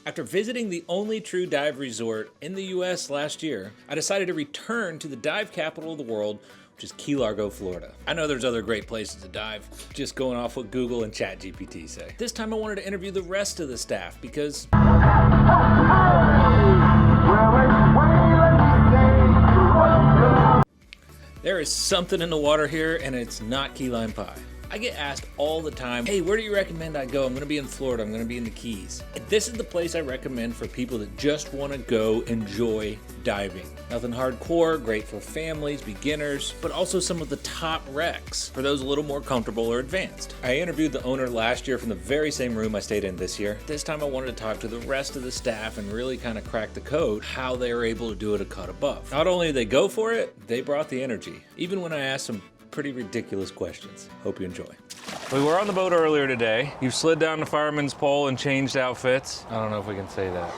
After visiting the only true dive resort in the US last year, I decided to return to the dive capital of the world, which is Key Largo, Florida. I know there's other great places to dive, just going off what Google and ChatGPT say. This time I wanted to interview the rest of the staff because there is something in the water here, and it's not key lime pie. I get asked all the time, hey, where do you recommend I go? I'm gonna be in Florida, I'm gonna be in the Keys. And this is the place I recommend for people that just wanna go enjoy diving. Nothing hardcore, great for families, beginners, but also some of the top wrecks for those a little more comfortable or advanced. I interviewed the owner last year from the very same room I stayed in this year. This time I wanted to talk to the rest of the staff and really kind of crack the code how they were able to do it a cut above. Not only did they go for it, they brought the energy, even when I asked some pretty ridiculous questions. Hope you enjoy. We were on the boat earlier today. You slid down the fireman's pole and changed outfits. I don't know if we can say that.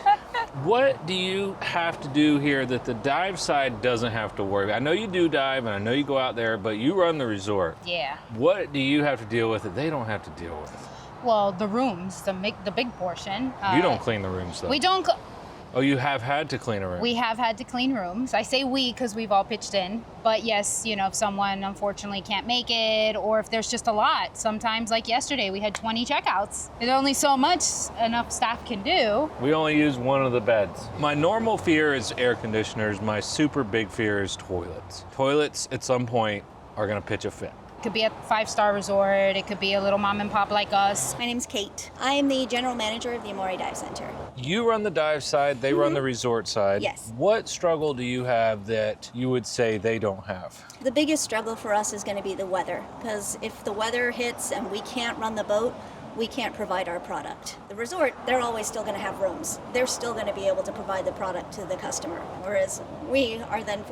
What do you have to do here that the dive side doesn't have to worry about? I know you do dive and I know you go out there, but you run the resort. Yeah. What do you have to deal with that they don't have to deal with? Well, the rooms, the big portion. You don't clean the rooms though. We don't. Oh, you have had to clean a room? We have had to clean rooms. I say we because we've all pitched in. But yes, you know, if someone unfortunately can't make it, or if there's just a lot. Sometimes, like yesterday, we had 20 checkouts. There's only so much enough staff can do. We only use one of the beds. My normal fear is air conditioners. My super big fear is toilets. Toilets, at some point, are gonna pitch a fit. It could be a 5-star resort. It could be a little mom and pop like us. My name's Kate. I am the general manager of the Amoray Dive Center. You run the dive side, they run the resort side. Yes. What struggle do you have that you would say they don't have? The biggest struggle for us is going to be the weather, because if the weather hits and we can't run the boat, we can't provide our product. The resort, they're always still going to have rooms. They're still going to be able to provide the product to the customer, whereas we are then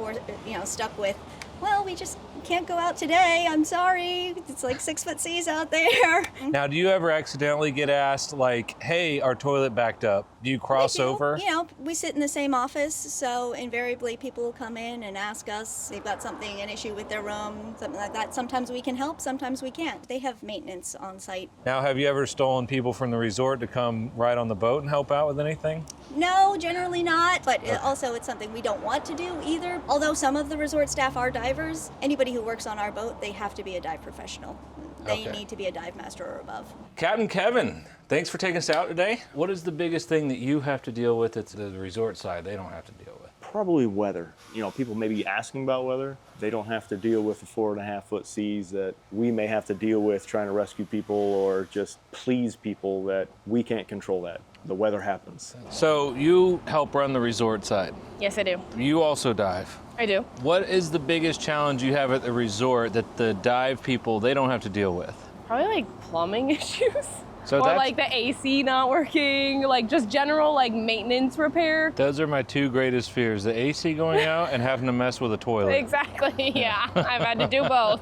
stuck with, well, we just can't go out today. I'm sorry. It's like 6-foot seas out there. Now, do you ever accidentally get asked, like, hey, our toilet backed up? Do you cross over? You know, we sit in the same office, so invariably people will come in and ask us. They've got an issue with their room, something like that. Sometimes we can help, sometimes we can't. They have maintenance on site. Now, have you ever stolen people from the resort to come ride on the boat and help out with anything? No, generally not, but also it's something we don't want to do either. Although some of the resort staff are divers, anybody who works on our boat, they have to be a dive professional. They need to be a dive master or above. Captain Kevin, thanks for taking us out today. What is the biggest thing that you have to deal with at the resort side they don't have to deal with? Probably weather. You know, people may be asking about weather. They don't have to deal with the 4.5-foot seas that we may have to deal with trying to rescue people or just please people that we can't control that. The weather happens. So you help run the resort side. Yes, I do. You also dive. I do. What is the biggest challenge you have at the resort that the dive people, they don't have to deal with? Probably like plumbing issues. So or like the AC not working, like just general like maintenance repair. Those are my two greatest fears, the AC going out and having to mess with a toilet. Exactly, yeah. I've had to do both.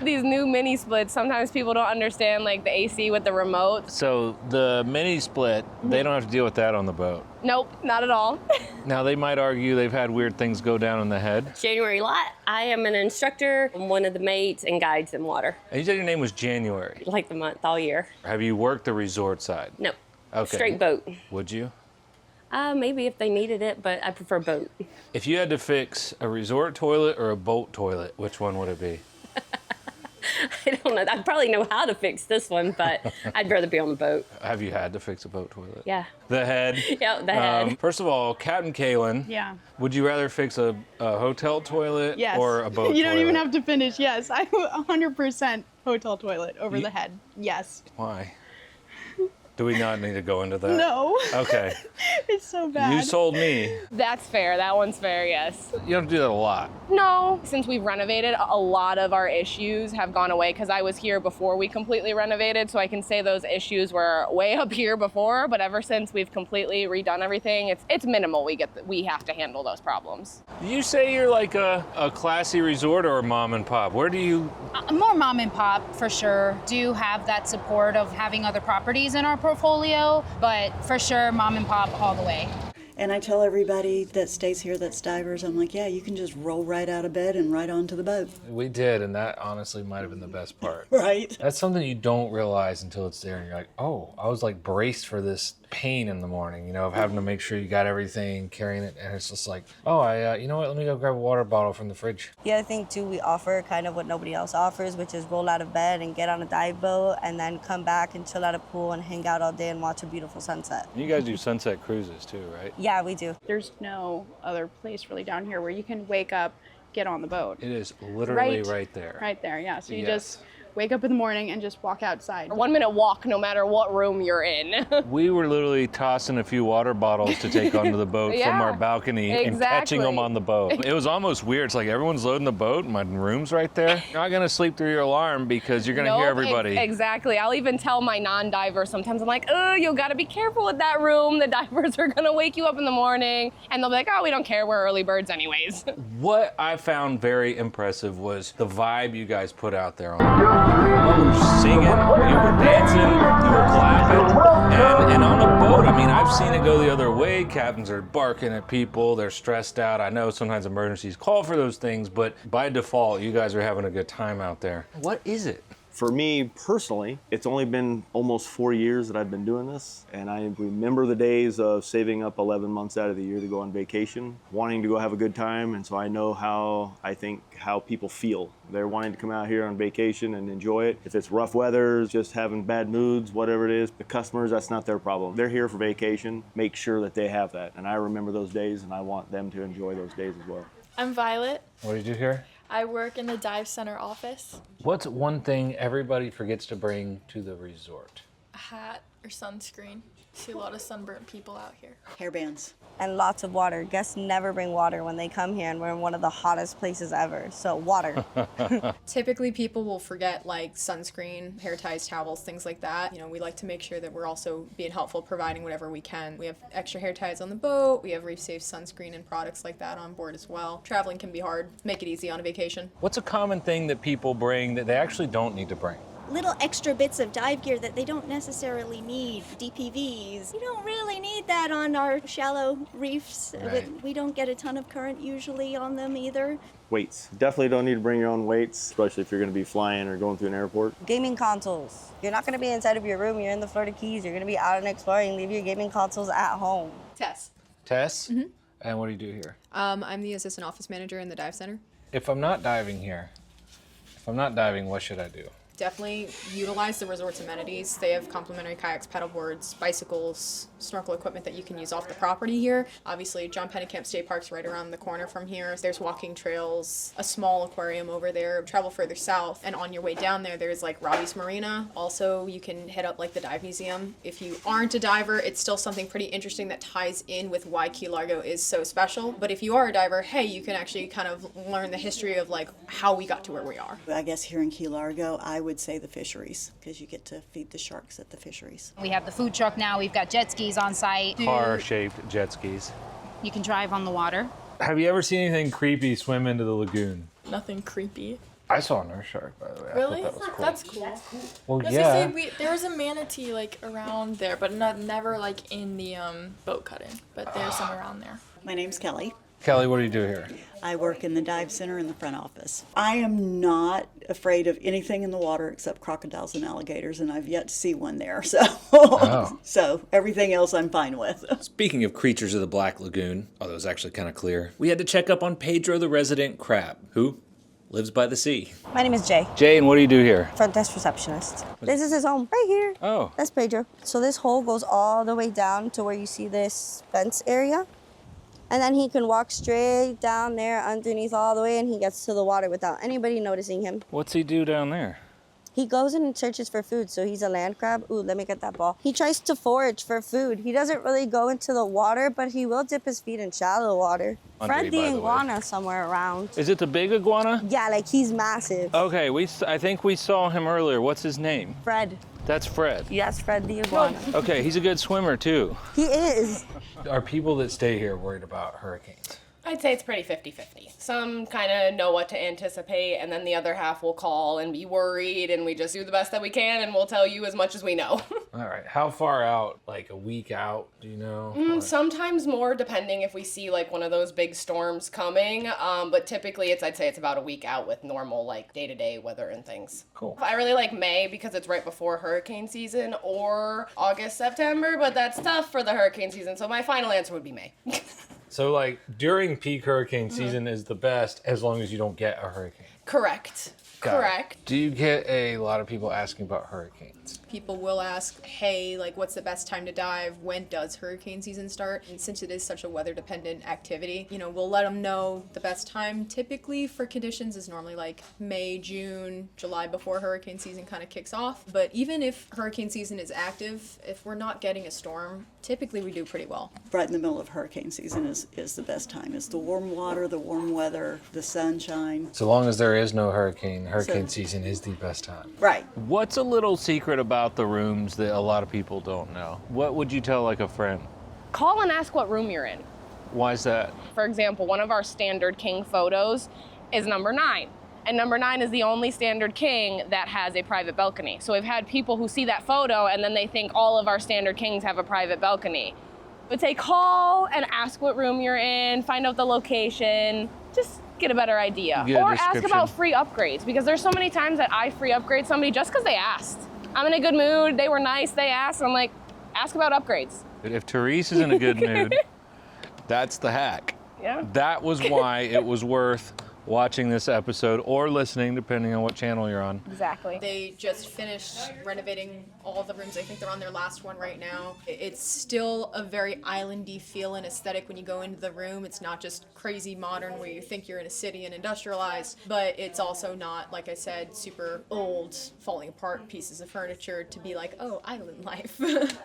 These new mini splits, sometimes people don't understand like the AC with the remote. So the mini split, they don't have to deal with that on the boat. Nope, not at all. Now they might argue they've had weird things go down in the head. January Lot. I am an instructor, I'm one of the mates and guides in water. And you said your name was January. Like the month, all year. Have you worked the resort side? No. Okay. Straight boat. Would you? Maybe if they needed it, but I prefer boat. If you had to fix a resort toilet or a boat toilet, which one would it be? I don't know. I probably know how to fix this one, but I'd rather be on the boat. Have you had to fix a boat toilet? Yeah. The head? Yeah, the head. First of all, Captain Kaylin. Yeah. Would you rather fix a hotel toilet Yes. or a boat toilet? You don't even have to finish. Yes, I 100% hotel toilet over the head. Yes. Why? Do we not need to go into that? No. Okay. It's so bad. You sold me. That's fair, that one's fair, yes. You don't have to do that a lot. No, since we've renovated, a lot of our issues have gone away because I was here before we completely renovated, so I can say those issues were way up here before, but ever since we've completely redone everything, it's minimal. We have to handle those problems. Did you say you're like a classy resort or a mom and pop? Where do you? More mom and pop, for sure. Do have that support of having other properties in our portfolio, but for sure, mom and pop all the way. And I tell everybody that stays here that's divers, I'm like, yeah, you can just roll right out of bed and right onto the boat. We did, and that honestly might have been the best part. Right. That's something you don't realize until it's there, and you're like, oh, I was like braced for this pain in the morning, you know, of having to make sure you got everything, carrying it, and it's just like, oh, you know what, let me go grab a water bottle from the fridge. The other thing too, we offer kind of what nobody else offers, which is roll out of bed and get on a dive boat and then come back and chill at a pool and hang out all day and watch a beautiful sunset. You guys do sunset cruises too, right? Yeah, we do. There's no other place really down here where you can wake up, get on the boat. It is literally right there. Right there, yeah. So you Yes. just wake up in the morning and just walk outside. 1 minute walk no matter what room you're in. We were literally tossing a few water bottles to take onto the boat Yeah, from our balcony and catching them exactly. on the boat. It was almost weird. It's like everyone's loading the boat, my room's right there. You're not gonna sleep through your alarm because you're gonna hear everybody. Exactly. I'll even tell my non-divers sometimes, I'm like, oh, you gotta be careful with that room. The divers are gonna wake you up in the morning. And they'll be like, oh, we don't care, we're early birds anyways. What I found very impressive was the vibe you guys put out there on the boat. You were singing, you were dancing, you were clapping, and on a boat, I mean, I've seen it go the other way. Captains are barking at people, they're stressed out. I know sometimes emergencies call for those things, but by default, you guys are having a good time out there. What is it? For me personally, it's only been almost 4 years that I've been doing this, and I remember the days of saving up 11 months out of the year to go on vacation, wanting to go have a good time, and so I know how people feel. They're wanting to come out here on vacation and enjoy it. If it's rough weather, just having bad moods, whatever it is, the customers, that's not their problem. They're here for vacation, make sure that they have that, and I remember those days, and I want them to enjoy those days as well. I'm Violet. What do you do here? I work in the dive center office. What's one thing everybody forgets to bring to the resort? A hat or sunscreen. See a lot of sunburnt people out here. Hairbands. And lots of water. Guests never bring water when they come here, and we're in one of the hottest places ever. So water. Typically people will forget like sunscreen, hair ties, towels, things like that. You know, we like to make sure that we're also being helpful, providing whatever we can. We have extra hair ties on the boat. We have reef safe sunscreen and products like that on board as well. Traveling can be hard. Make it easy on a vacation. What's a common thing that people bring that they actually don't need to bring? Little extra bits of dive gear that they don't necessarily need. DPVs. You don't really need that on our shallow reefs. Right. We don't get a ton of current usually on them either. Weights. Definitely don't need to bring your own weights, especially if you're going to be flying or going through an airport. Gaming consoles. You're not going to be inside of your room. You're in the Florida Keys. You're going to be out and exploring. Leave your gaming consoles at home. Tess. Tess? Mm-hmm. And what do you do here? I'm the assistant office manager in the dive center. If I'm not diving here, what should I do? Definitely utilize the resort's amenities. They have complimentary kayaks, paddleboards, bicycles, snorkel equipment that you can use off the property here. Obviously, John Pennekamp State Park's right around the corner from here. There's walking trails, a small aquarium over there. Travel further south, and on your way down there, there's like Robbie's Marina. Also, you can hit up like the dive museum. If you aren't a diver, it's still something pretty interesting that ties in with why Key Largo is so special. But if you are a diver, hey, you can actually kind of learn the history of like how we got to where we are. I guess here in Key Largo, I would say the fisheries, because you get to feed the sharks at the fisheries. We have the food truck now. We've got jet skis on site. Car-shaped jet skis. You can drive on the water. Have you ever seen anything creepy swim into the lagoon? Nothing creepy. I saw a nurse shark, by the way. Really? I thought that was cool. That's cool. Well, As yeah. I say, there was a manatee like around there, but never like in the boat cutting. But there's some around there. My name's Kelly. Kelly, what do you do here? I work in the dive center in the front office. I am not afraid of anything in the water except crocodiles and alligators, and I've yet to see one there. So, so everything else I'm fine with. Speaking of creatures of the Black Lagoon, although it's actually kind of clear, we had to check up on Pedro the resident crab, who lives by the sea. My name is Jay. Jay, and what do you do here? Front desk receptionist. This is his home right here. Oh. That's Pedro. So this hole goes all the way down to where you see this fence area. And then he can walk straight down there underneath all the way, and he gets to the water without anybody noticing him. What's he do down there? He goes in and searches for food, so he's a land crab. Ooh, let me get that ball. He tries to forage for food. He doesn't really go into the water, but he will dip his feet in shallow water. Fred the iguana somewhere around. Is it the big iguana? Yeah, like he's massive. Okay, I think we saw him earlier. What's his name? Fred. That's Fred. Yes, Fred the iguana. Okay, he's a good swimmer too. He is. Are people that stay here worried about hurricanes? I'd say it's pretty 50-50. Some kind of know what to anticipate, and then the other half will call and be worried, and we just do the best that we can, and we'll tell you as much as we know. All right. How far out? Like a week out? Do you know? Sometimes more, depending if we see like one of those big storms coming. But typically, I'd say it's about a week out with normal like day-to-day weather and things. Cool. I really like May because it's right before hurricane season, or August, September, but that's tough for the hurricane season. So my final answer would be May. So like during peak hurricane season is the best as long as you don't get a hurricane. Correct. Got it. Correct. Do you get a lot of people asking about hurricanes? People will ask, hey, like, what's the best time to dive? When does hurricane season start? And since it is such a weather-dependent activity, you know, we'll let them know the best time typically for conditions is normally like May, June, July before hurricane season kind of kicks off. But even if hurricane season is active, if we're not getting a storm, typically we do pretty well. Right in the middle of hurricane season is the best time. It's the warm water, the warm weather, the sunshine. So long as there is no hurricane season is the best time. Right. What's a little secret about the rooms that a lot of people don't know? What would you tell like a friend? Call and ask what room you're in. Why is that? For example, one of our standard king photos is number 9. And number 9 is the only standard king that has a private balcony. So we've had people who see that photo and then they think all of our standard kings have a private balcony. But say call and ask what room you're in, find out the location, just get a better idea. Or ask about free upgrades, because there's so many times that I free upgrade somebody just because they asked. I'm in a good mood, they were nice, they asked, and I'm like, ask about upgrades. If Therese is in a good mood, that's the hack. Yeah. That was why it was worth watching this episode or listening, depending on what channel you're on. Exactly. They just finished renovating all the rooms. I think they're on their last one right now. It's still a very islandy feel and aesthetic when you go into the room. It's not just crazy modern where you think you're in a city and industrialized, but it's also not, like I said, super old, falling apart pieces of furniture to be like, oh, island life.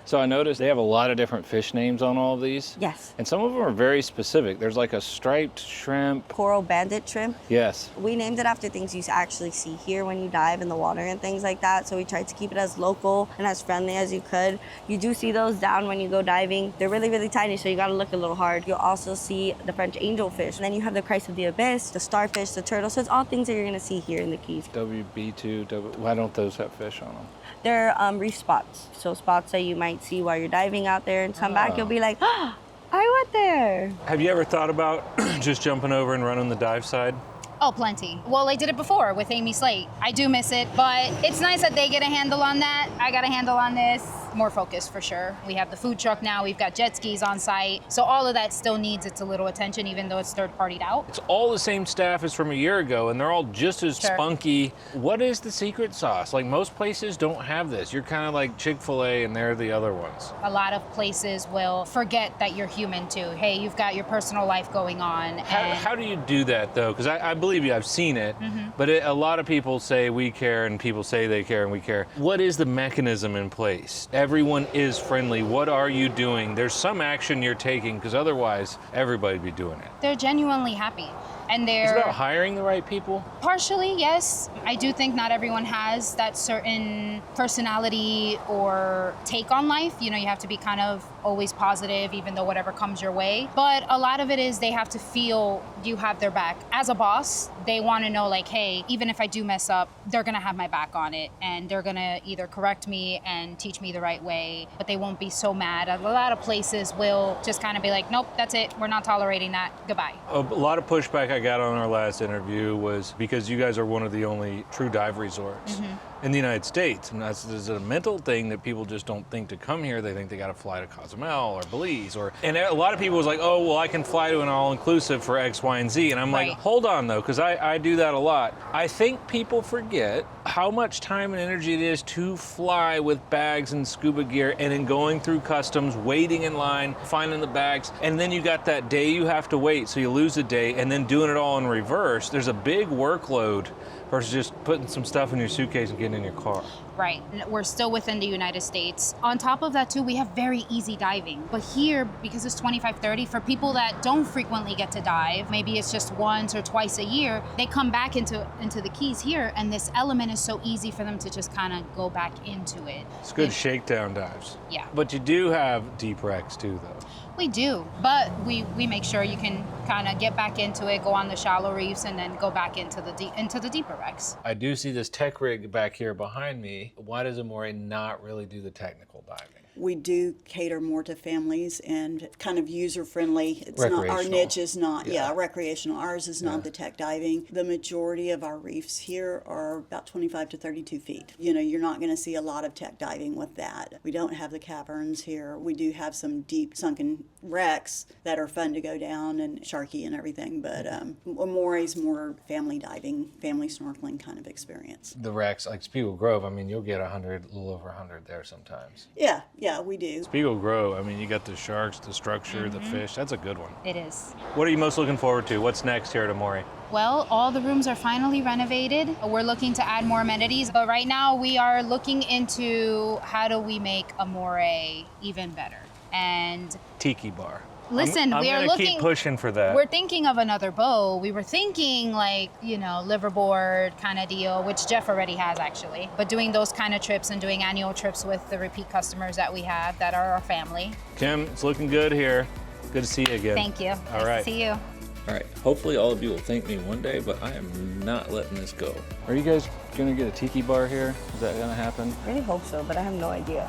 So I noticed they have a lot of different fish names on all of these. Yes. And some of them are very specific. There's like a striped shrimp. Coral bandit shrimp. Yes. We named it after things you actually see here when you dive in the water and things like that. So we tried to keep it as local and as friendly as you could. You do see those down when you go diving. They're really, really tiny, so you gotta look a little hard. You'll also see the French angelfish. And then you have the Christ of the Abyss, the starfish, the turtle. So it's all things that you're gonna see here in the Keys. WB2, why don't those have fish on them? They're reef spots. So spots that you might see while you're diving out there and come back, you'll be like, oh, I went there. Have you ever thought about just jumping over and running the dive side? Oh, plenty. Well, I did it before with Amy Slate. I do miss it, but it's nice that they get a handle on that. I got a handle on this. More focused for sure. We have the food truck now. We've got jet skis on site. So all of that still needs its a little attention, even though it's third-partied out. It's all the same staff as from a year ago, and they're all just as spunky. What is the secret sauce? Like, most places don't have this. You're kind of like Chick-fil-A, and they're the other ones. A lot of places will forget that you're human too. Hey, you've got your personal life going on. How do you do that, though? Because I believe you, I've seen it, but a lot of people say we care, and people say they care, and we care. What is the mechanism in place? Everyone is friendly. What are you doing? There's some action you're taking, because otherwise everybody'd be doing it. They're genuinely happy. And they're... Is it about hiring the right people? Partially, yes. I do think not everyone has that certain personality or take on life. You know, you have to be kind of always positive, even though whatever comes your way. But a lot of it is they have to feel you have their back. As a boss, they want to know, like, hey, even if I do mess up, they're going to have my back on it. And they're going to either correct me and teach me the right way, but they won't be so mad. A lot of places will just kind of be like, nope, that's it. We're not tolerating that. Goodbye. A lot of pushback I got on our last interview was because you guys are one of the only true dive resorts in the United States. And that's a mental thing that people just don't think to come here. They think they got to fly to Cozumel or Belize. And a lot of people was like, oh, well, I can fly to an all-inclusive for X, Y, and Z. And I'm like, hold on, though, because I do that a lot. I think people forget how much time and energy it is to fly with bags and scuba gear and then going through customs, waiting in line, finding the bags. And then you got that day you have to wait, so you lose a day, and then doing it all in reverse. There's a big workload versus just putting some stuff in your suitcase and getting in your car. Right. We're still within the United States. On top of that too, we have very easy diving. But here, because it's 25-30, for people that don't frequently get to dive, maybe it's just once or twice a year, they come back into the Keys here, and this element is so easy for them to just kind of go back into it. It's good shakedown dives. Yeah. But you do have deep wrecks too, though. We do, but we make sure you can kind of get back into it, go on the shallow reefs, and then go back into the deeper wrecks. I do see this tech rig back here behind me. Why does Amoray not really do the technical diving? We do cater more to families and kind of user-friendly. It's not, our niche is not, recreational. Ours is not the tech diving. The majority of our reefs here are about 25 to 32 feet. You know, you're not going to see a lot of tech diving with that. We don't have the caverns here. We do have some deep sunken wrecks that are fun to go down and sharky and everything, but Amoray's more family diving, family snorkeling kind of experience. The wrecks, like Spiegel Grove, I mean, you'll get 100, a little over 100 there sometimes. Yeah, we do. Spiegel Grove, I mean, you got the sharks, the structure, the fish. That's a good one. It is. What are you most looking forward to? What's next here at Amoray? Well, all the rooms are finally renovated. We're looking to add more amenities, but right now we are looking into how do we make Amoray even better. And Tiki Bar. Listen, I'm we are gonna looking. keep pushing for that. We're thinking of another boat. We were thinking like, you know, liverboard kind of deal, which Jeff already has actually. But doing those kind of trips and doing annual trips with the repeat customers that we have that are our family. Kim, it's looking good here. Good to see you again. Thank you. All right. Nice to see you. All right. Hopefully all of you will thank me one day, but I am not letting this go. Are you guys gonna get a tiki bar here? Is that gonna happen? I really hope so, but I have no idea.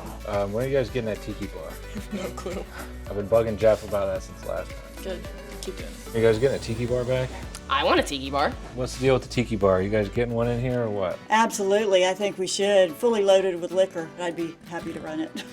When are you guys getting that Tiki Bar? No clue. I've been bugging Jeff about that since last time. Good. Keep doing it. You guys getting a Tiki Bar back? I want a Tiki Bar. What's the deal with the Tiki Bar? You guys getting one in here or what? Absolutely, I think we should. Fully loaded with liquor. I'd be happy to run it.